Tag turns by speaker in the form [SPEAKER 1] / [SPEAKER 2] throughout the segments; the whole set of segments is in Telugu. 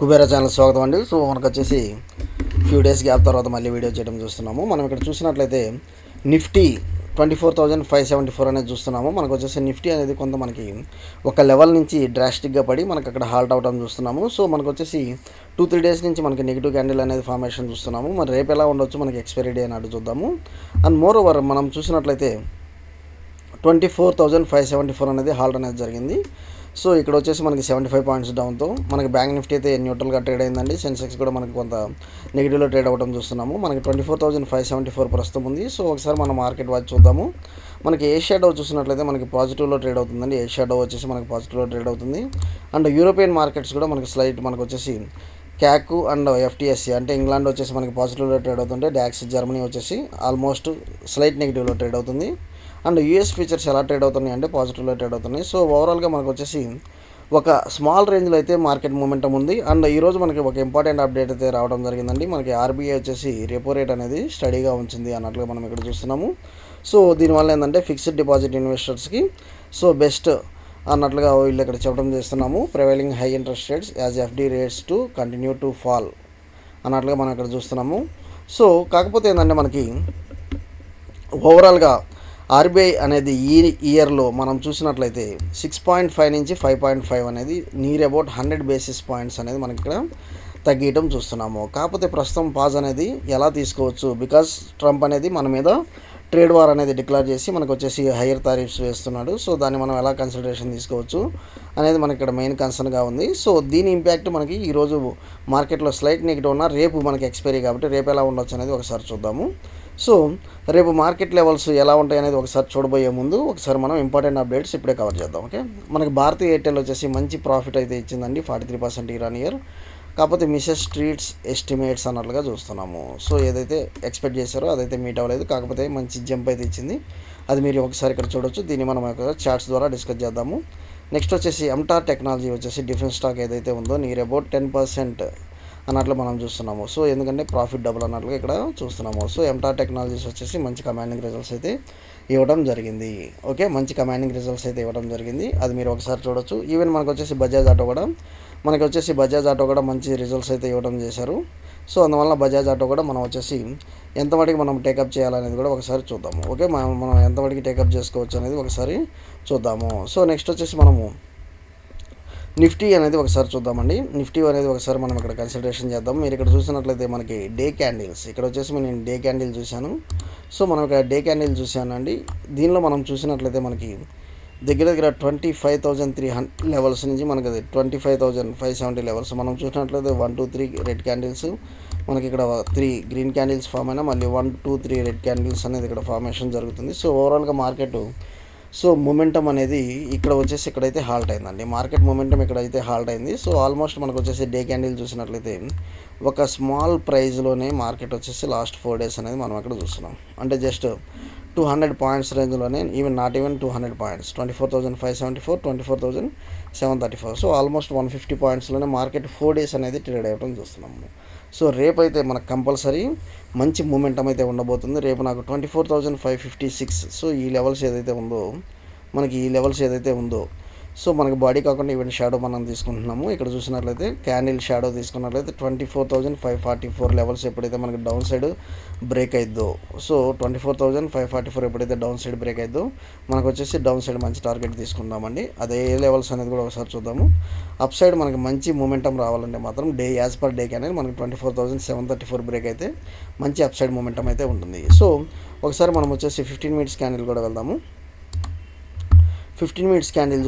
[SPEAKER 1] కుబేరా ఛానల్ స్వాగతం అండి. సో మనకు వచ్చేసి ఫ్యూ డేస్ గ్యాప్ తర్వాత మళ్ళీ వీడియో చేయడం చూస్తున్నాము. మనం ఇక్కడ చూసినట్లయితే నిఫ్టీ 24,574 అనేది చూస్తున్నాము. మనకు వచ్చేసి నిఫ్టీ అనేది కొంత మనకి ఒక లెవెల్ నుంచి డ్రాస్టిక్గా పడి మనకు అక్కడ హాల్ట్ అవడం చూస్తున్నాము. సో మనకు వచ్చేసి 2-3 డేస్ నుంచి మనకి నెగిటివ్ క్యాండిల్ అనేది ఫార్మేషన్ చూస్తున్నాము. మరి రేపు ఎలా ఉండొచ్చు మనకి ఎక్స్పైరీ డే అన్నట్టు చూద్దాము. అండ్ మోర్ ఓవర్ మనం చూసినట్లయితే 24,574 అనేది హాల్ట్ అనేది జరిగింది. సో ఇక్కడ వచ్చేసి మనకి 75 పాయింట్స్ డౌన్తో మనకి బ్యాంక్ నిఫ్టీ అయితే న్యూట్రల్గా ట్రేడ్ అయిందండి. సెన్సెక్స్ కూడా మనకి కొంత నెగిటివ్లో ట్రేడ్ అవ్వడం చూస్తున్నాము. మనకి 24,574 ప్రస్తుతం ఉంది. సో ఒకసారి మనం మార్కెట్ వాచ్ చూద్దాము. మనకి ఏషియా డౌ చూసినట్లయితే మనకి పాజిటివ్లో ట్రేడ్ అవుతుందండి. ఏషియా డౌ వచ్చేసి మనకి పాజిటివ్లో ట్రేడ్ అవుతుంది. అండ్ యూరోపియన్ మార్కెట్స్ కూడా మనకి స్లైట్ మనకు వచ్చేసి క్యాక్ అండ్ ఎఫ్టీఎస్సీ అంటే ఇంగ్లాండ్ వచ్చేసి మనకి పాజిటివ్లో ట్రేడ్ అవుతుంటే డాక్స్ జర్మనీ వచ్చేసి ఆల్మోస్ట్ స్లైట్ నెగిటివ్లో ట్రేడ్ అవుతుంది. అండ్ యూఎస్ ఫ్యూచర్స్ ఎలా ట్రేడ్ అవుతున్నాయి అంటే పాజిటివ్లో ట్రేడ్ అవుతున్నాయి. సో ఓవరాల్గా మనకు వచ్చేసి ఒక స్మాల్ రేంజ్లో అయితే మార్కెట్ మూమెంటం ఉంది. అండ్ ఈరోజు మనకి ఒక ఇంపార్టెంట్ అప్డేట్ అయితే రావడం జరిగిందండి. మనకి ఆర్బీఐ వచ్చేసి రెపో రేట్ అనేది స్టడీగా ఉంచింది అన్నట్లుగా మనం ఇక్కడ చూస్తున్నాము. సో దీనివల్ల ఏంటంటే ఫిక్స్డ్ డిపాజిట్ ఇన్వెస్టర్స్కి సో బెస్ట్ అన్నట్లుగా వీళ్ళు ఇక్కడ చెప్పడం చేస్తున్నాము. Prevailing high interest rates as FD rates to continue to fall అన్నట్లుగా మనం ఇక్కడ చూస్తున్నాము. సో కాకపోతే ఏంటంటే మనకి ఓవరాల్గా ఆర్బీఐ అనేది ఈ ఇయర్లో మనం చూసినట్లయితే 6.5 నుంచి 5.5 అనేది నియర్ అబౌట్ 100 బేసిస్ పాయింట్స్ అనేది మనకి ఇక్కడ తగ్గించడం చూస్తున్నాము. కాకపోతే ప్రస్తుతం పాజ్ అనేది ఎలా తీసుకోవచ్చు, బికాస్ ట్రంప్ అనేది మన మీద ట్రేడ్ వార్ అనేది డిక్లేర్ చేసి మనకు వచ్చేసి హైయర్ టారిఫ్స్ వేస్తున్నాడు. సో దాన్ని మనం ఎలా కన్సిడరేషన్ తీసుకోవచ్చు అనేది మనకి ఇక్కడ మెయిన్ కన్సర్న్గా ఉంది. సో దీని ఇంపాక్ట్ మనకి ఈరోజు మార్కెట్లో స్లైట్ నెగిటివ్ ఉన్న రేపు మనకి ఎక్స్పైరీ కాబట్టి రేపు ఎలా ఉండొచ్చు అనేది ఒకసారి చూద్దాము. సో రేపు మార్కెట్ లెవెల్స్ ఎలా ఉంటాయి అనేది ఒకసారి చూడబోయే ముందు ఒకసారి మనం ఇంపార్టెంట్ అప్డేట్స్ ఇప్పుడే కవర్ చేద్దాం. ఓకే, మనకి భారతీ ఎయిర్టెల్ వచ్చేసి మంచి ప్రాఫిట్ అయితే ఇచ్చిందండి, 43% ఇయర్ ఆన్ ఇయర్. కాకపోతే మిసెస్ స్ట్రీట్స్ ఎస్టిమేట్స్ అన్నట్లుగా చూస్తున్నాము. సో ఏదైతే ఎక్స్పెక్ట్ చేశారో అదైతే మీట్ అవ్వలేదు, కాకపోతే మంచి జంప్ అయితే ఇచ్చింది. అది మీరు ఒకసారి ఇక్కడ చూడొచ్చు. దీన్ని మనం చార్ట్స్ ద్వారా డిస్కస్ చేద్దాము. నెక్స్ట్ వచ్చేసి ఎంటార్ టెక్నాలజీ వచ్చేసి డిఫెన్స్ స్టాక్ ఏదైతే ఉందో నియర్ అబౌట్ 10% అన్నట్లు మనం చూస్తున్నాము. సో ఎందుకంటే ప్రాఫిట్ డబుల్ అన్నట్లుగా ఇక్కడ చూస్తున్నాము. సో ఎంటార్ టెక్నాలజీస్ వచ్చేసి మంచి కమాండింగ్ రిజల్ట్స్ అయితే ఇవ్వడం జరిగింది. ఓకే, మంచి కమాండింగ్ రిజల్ట్స్ అయితే ఇవ్వడం జరిగింది. అది మీరు ఒకసారి చూడొచ్చు. ఈవెన్ మనకు వచ్చేసి బజాజ్ ఆటో కూడా మంచి రిజల్ట్స్ అయితే ఇవ్వడం చేశారు. సో అందువల్ల బజాజ్ ఆటో కూడా మనం వచ్చేసి ఎంతవరకు మనం టేకప్ చేయాలనేది కూడా ఒకసారి చూద్దాము. ఓకే, మనం ఎంతవరకు టేకప్ చేసుకోవచ్చు అనేది ఒకసారి చూద్దాము. సో నెక్స్ట్ వచ్చేసి మనము నిఫ్టీ అనేది ఒకసారి చూద్దామండి. నిఫ్టీ అనేది ఒకసారి మనం ఇక్కడ కన్సిడరేషన్ చేద్దాం. మీరు ఇక్కడ చూసినట్లయితే మనకి డే క్యాండిల్స్ ఇక్కడ వచ్చేసి నేను డే క్యాండిల్ చూశాను. సో మనం ఇక్కడ డే క్యాండిల్ చూశానండి. దీనిలో మనం చూసినట్లయితే మనకి దగ్గర 25,300 లెవెల్స్ నుంచి మనకి 25,570 లెవెల్స్ మనం చూసినట్లయితే 1, 2, 3 రెడ్ క్యాండిల్స్ మనకి ఇక్కడ 3 గ్రీన్ క్యాండిల్స్ ఫామ్ అయినా మళ్ళీ 1, 2, 3 రెడ్ క్యాండిల్స్ అనేది ఇక్కడ ఫార్మేషన్ జరుగుతుంది. సో ఓవరాల్గా మార్కెట్ సో మొమెంటం అనేది ఇక్కడ వచ్చేసి ఇక్కడైతే హాల్ట్ అయిందండి. మార్కెట్ మొమెంటం ఇక్కడైతే హాల్ట్ అయింది. సో ఆల్మోస్ట్ మనకు వచ్చేసి డే క్యాండిల్ చూసినట్లయితే ఒక స్మాల్ ప్రైజ్లోనే మార్కెట్ వచ్చేసి లాస్ట్ 4 డేస్ అనేది మనం అక్కడ చూస్తున్నాం. అంటే జస్ట్ 200 పాయింట్స్ రేంజ్లోనే, not even 200 points, 24,574, 24,734. So almost 150 పాయింట్స్లోనే మార్కెట్ 4 డేస్ అనేది ట్రేడ్ అవ్వడం చూస్తున్నాము. సో రేపు అయితే మనకు కంపల్సరీ మంచి మూమెంటం అయితే ఉండబోతుంది. రేపు నాకు 24,556 సో ఈ లెవెల్స్ ఏదైతే ఉందో సో మనకి బాడీ కాకుండా ఈవెన్ షాడో మనం తీసుకుంటున్నాము. ఇక్కడ చూసినట్లయితే క్యాండిల్ షాడో తీసుకున్నట్లయితే 24,544 లెవెల్స్ ఎప్పుడైతే మనకి డౌన్ సైడ్ బ్రేక్ అయిద్దో, సో 24,544 ఎప్పుడైతే డౌన్ సైడ్ బ్రేక్ అయిద్దో మనకు వచ్చేసి డౌన్ సైడ్ మంచి టార్గెట్ తీసుకుందామండి. అదే లెవెల్స్ అనేది కూడా ఒకసారి చూద్దాము. అప్ సైడ్ మనకి మంచి మూమెంటం రావాలంటే మాత్రం యాజ్ పర్ డే క్యాండిల్ మనకి 24,734 బ్రేక్ అయితే మంచి అప్ సైడ్ మూమెంటం అయితే ఉంటుంది. సో ఒకసారి మనం వచ్చేసి 15 మినిట్స్ క్యాండిల్ కూడా వెళ్దాము. 15 మినిట్స్ క్యాండిల్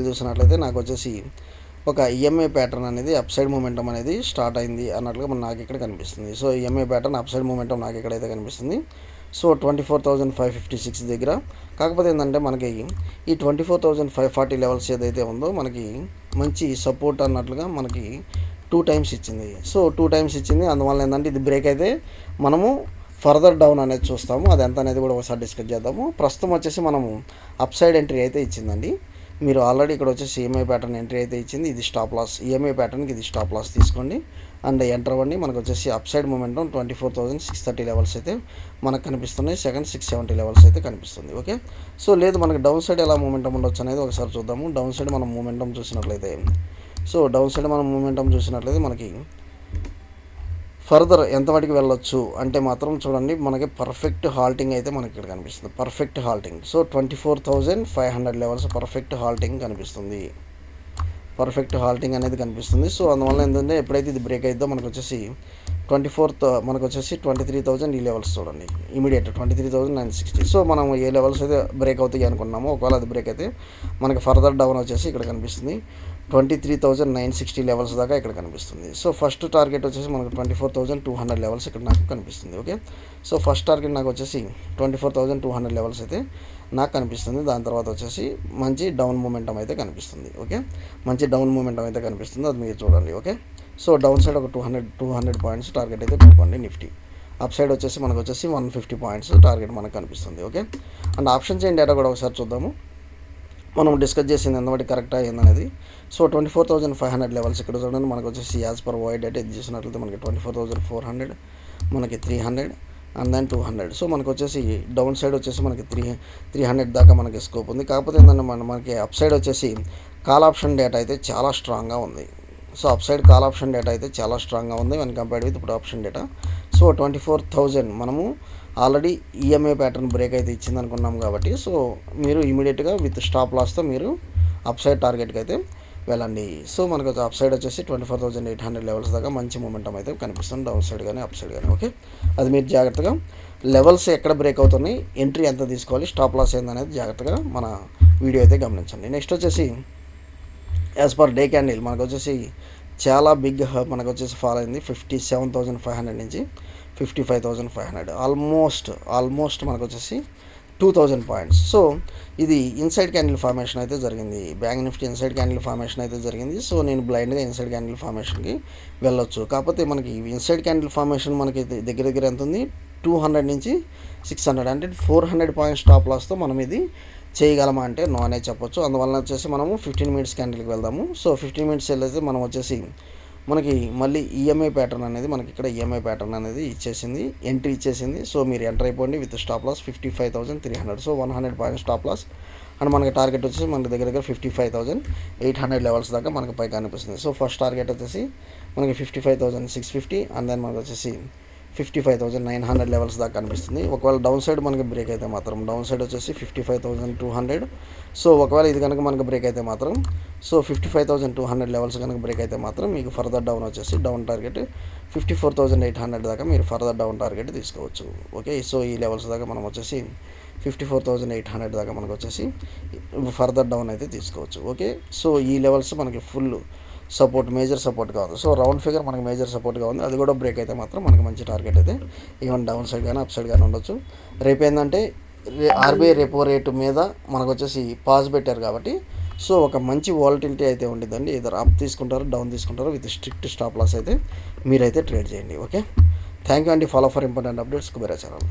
[SPEAKER 1] చూసినట్లయితే నాకు వచ్చేసి ఒక ఈఎంఐ ప్యాటర్న్ అనేది అప్ సైడ్ మూమెంటం అనేది స్టార్ట్ అయింది అన్నట్లుగా నాకు ఇక్కడ కనిపిస్తుంది. So EMI pattern up side momentum నాకు ఇక్కడైతే కనిపిస్తుంది. సో 24,556 దగ్గర. కాకపోతే ఏంటంటే మనకి ఈ 24,540 లెవెల్స్ ఏదైతే ఉందో మనకి మంచి సపోర్ట్ అన్నట్లుగా మనకి 2 టైమ్స్ ఇచ్చింది. సో 2 టైమ్స్ ఇచ్చింది. అందువల్ల ఏంటంటే ఇది బ్రేక్ అయితే మనము ఫర్దర్ డౌన్ అనేది చూస్తాము. అది ఎంత అనేది కూడా ఒకసారి డిస్కస్ చేద్దాము. ప్రస్తుతం వచ్చేసి మనము అప్ సైడ్ ఎంట్రీ అయితే ఇచ్చిందండి. మీరు ఆల్రెడీ ఇక్కడ వచ్చేసి ఈఎంఐ ప్యాటర్న్ ఎంట్రీ అయితే ఇచ్చింది. ఇది స్టాప్ లాస్, ఈఎంఐ ప్యాటర్న్కి ఇది స్టాప్ లాస్ తీసుకోండి అండ్ ఎంటర్ అవ్వండి. మనకు వచ్చేసి అప్ సైడ్ మూమెంటం 24,630 లెవెల్స్ అయితే మనకు కనిపిస్తున్నాయి. సెకండ్ 670 లెవెల్స్ అయితే కనిపిస్తుంది. ఓకే, సో లేదు మనకి డౌన్ సైడ్ ఎలా మూమెంటం ఉండొచ్చు అనేది ఒకసారి చూద్దాము. డౌన్ సైడ్ మనం మూమెంటం చూసినట్లయితే సో డౌన్ సైడ్ మనం మూమెంటం చూసినట్లయితే మనకి ఫర్దర్ ఎంతవరకు వెళ్ళొచ్చు అంటే మాత్రం చూడండి, మనకి పర్ఫెక్ట్ హాల్టింగ్ అయితే మనకి ఇక్కడ కనిపిస్తుంది. Perfect halting. So 24,500 levels perfect halting కనిపిస్తుంది. పర్ఫెక్ట్ హాల్టింగ్ అనేది కనిపిస్తుంది. సో అందువల్ల ఏంటంటే ఎప్పుడైతే ఇది బ్రేక్ అయిద్దో మనకు వచ్చేసి 23,000 ఈ లెవెల్స్ చూడండి. ఇమీడియట్ 23,960. సో మనం ఏ లెవెల్స్ అయితే బ్రేక్ అవుతాయి అనుకున్నామో, ఒకవేళ అది బ్రేక్ అయితే మనకి ఫర్దర్ డౌన్ వచ్చేసి ఇక్కడ కనిపిస్తుంది 23,960 లెవెల్స్ దాకా ఇక్కడ కనిపిస్తుంది. సో ఫస్ట్ టార్గెట్ వచ్చేసి మనకు 24,200 లెవెల్స్ ఇక్కడ నాకు కనిపిస్తుంది. ఓకే, సో ఫస్ట్ టార్గెట్ నాకు వచ్చేసి 24,200 లెవెల్స్ అయితే నాకు కనిపిస్తుంది. దాని తర్వాత వచ్చేసి మంచి డౌన్ మూమెంటం అయితే కనిపిస్తుంది. ఓకే, మంచి డౌన్ మూమెంటం అయితే కనిపిస్తుంది, అది మీరు చూడండి. ఓకే, సో డౌన్ సైడ్ ఒక 200 పాయింట్స్ టార్గెట్ అయితే పెట్టుకోండి నిఫ్టీ. అప్ సైడ్ వచ్చేసి మనకు వచ్చేసి 150 పాయింట్స్ టార్గెట్ మనకు కనిపిస్తుంది. Okay, and option chain data కూడా ఒకసారి చూద్దాము. మనం డిస్కస్ చేసింది ఎంతవరకు కరెక్ట్ అయ్యిందనేది. సో 24,500 లెవెల్స్ ఇక్కడ చూడండి, మనకు వచ్చేసి యాజ్ పర్ వైడ్ డేటా ఇది చూసినట్లయితే మనకి 24,400, మనకి 300 అండ్ దెన్ 200. సో మనకు వచ్చేసి డౌన్ సైడ్ వచ్చేసి మనకి 300 దాకా మనకి స్కోప్ ఉంది. కాకపోతే ఏంటంటే మనకి అప్ సైడ్ వచ్చేసి కాల్ ఆప్షన్ డేటా అయితే చాలా స్ట్రాంగ్గా ఉంది. So up side call option data అయితే చాలా స్ట్రాంగ్గా ఉంది when కంపేర్డ్ విత్ ఇప్పుడు ఆప్షన్ డేటా. సో 24,000 మనము ఆల్రెడీ ఈఎంఐ ప్యాటర్న్ బ్రేక్ అయితే ఇచ్చింది అనుకున్నాం కాబట్టి, సో మీరు ఇమీడియట్గా విత్ స్టాప్ లాస్తో మీరు అప్ సైడ్ టార్గెట్కి అయితే వెళ్ళండి. సో మనకు అప్ సైడ్ వచ్చేసి 24,800 లెవెల్స్ దాకా మంచి మూమెంటం అయితే కనిపిస్తుంది, డౌన్ సైడ్ కానీ అప్ సైడ్ కానీ. ఓకే, అది మీరు జాగ్రత్తగా లెవెల్స్ ఎక్కడ బ్రేక్ అవుతున్నాయి, ఎంట్రీ ఎంత తీసుకోవాలి, స్టాప్ లాస్ ఏందనేది జాగ్రత్తగా మన వీడియో అయితే గమనించండి. నెక్స్ట్ వచ్చేసి యాజ్ పర్ డే క్యాండిల్ మనకు వచ్చేసి చాలా బిగ్ మనకు వచ్చేసి ఫాల్ అయింది 57,500 నుంచి 55,500, ఆల్మోస్ట్ మనకు వచ్చేసి 2,000 పాయింట్స్. సో ఇది ఇన్సైడ్ క్యాండిల్ ఫార్మేషన్ అయితే జరిగింది, bank Nifty inside candle formation అయితే జరిగింది. సో నేను బ్లైండ్గా ఇన్సైడ్ క్యాండిల్ ఫార్మేషన్కి వెళ్ళొచ్చు. కాకపోతే మనకి ఇన్సైడ్ క్యాండిల్ ఫార్మేషన్ మనకి దగ్గర ఎంత ఉంది, 200 నుంచి 600 అంటే 400 పాయింట్ స్టాప్ లాస్తో మనం ఇది చేయగలమా అంటే నో అనే చెప్పొచ్చు. అందువల్ల వచ్చేసి మనము 15 మినిట్స్ క్యాండిల్కి వెళ్దాము. సో 15 మినిట్స్ వెళ్ళేసి మనం వచ్చేసి మనకి మళ్ళీ ఈఎంఐ ప్యాటర్న్ అనేది మనకి ఇక్కడ ఈఎంఐ ప్యాటర్న్ అనేది ఇచ్చేసింది, ఎంట్రీ ఇచ్చేసింది. సో మీరు ఎంటర్ అయిపోండి with stop loss 55,300. So 100 point stop loss and మనకి టార్గెట్ వచ్చేసి మనకి దగ్గర 55,800 లెవెల్స్ దాకా మనకి పైకి అనిపిస్తుంది. సో ఫస్ట్ టార్గెట్ వచ్చేసి మనకి 55,650 అండ్ దెన్ మనకి వచ్చేసి 55,900 లెవెల్స్ దాకా కనిపిస్తుంది. ఒకవేళ డౌన్ సైడ్ మనకి బ్రేక్ అయితే మాత్రం డౌన్ సైడ్ వచ్చేసి 55,200. సో ఒకవేళ ఇది కనుక మనకు బ్రేక్ అయితే మాత్రం సో 55,200 లెవెల్స్ కనుక బ్రేక్ అయితే మాత్రం మీకు ఫర్దర్ డౌన్ వచ్చేసి డౌన్ టార్గెట్ 54,800 దాకా మీరు ఫర్దర్ డౌన్ టార్గెట్ తీసుకోవచ్చు. ఓకే, సో ఈ లెవెల్స్ దాకా మనం వచ్చేసి 54,800 దాకా మనకు వచ్చేసి ఫర్దర్ డౌన్ అయితే తీసుకోవచ్చు. ఓకే, సో ఈ లెవెల్స్ మనకి ఫుల్ సపోర్ట్, మేజర్ సపోర్ట్గా ఉంది. సో రౌండ్ ఫిగర్ మనకి మేజర్ సపోర్ట్గా ఉంది, అది కూడా బ్రేక్ అయితే మాత్రం మనకి మంచి టార్గెట్ అయితే ఈవెన్ డౌన్ సైడ్ కానీ అప్ సైడ్ కానీ ఉండొచ్చు. రేపు ఏంటంటే ఆర్బీఐ రెపో రేటు మీద మనకు వచ్చేసి పాజ్ పెట్టారు కాబట్టి సో ఒక మంచి వాలటిలిటీ అయితే ఉంటుందండి. ఇద్దరు అప్ తీసుకుంటారు, డౌన్ తీసుకుంటారు, విత్ స్ట్రిక్ట్ స్టాప్ లాస్ అయితే మీరైతే ట్రేడ్ చేయండి. ఓకే, థ్యాంక్ యూ అండి. Follow for important updates Kubera channel.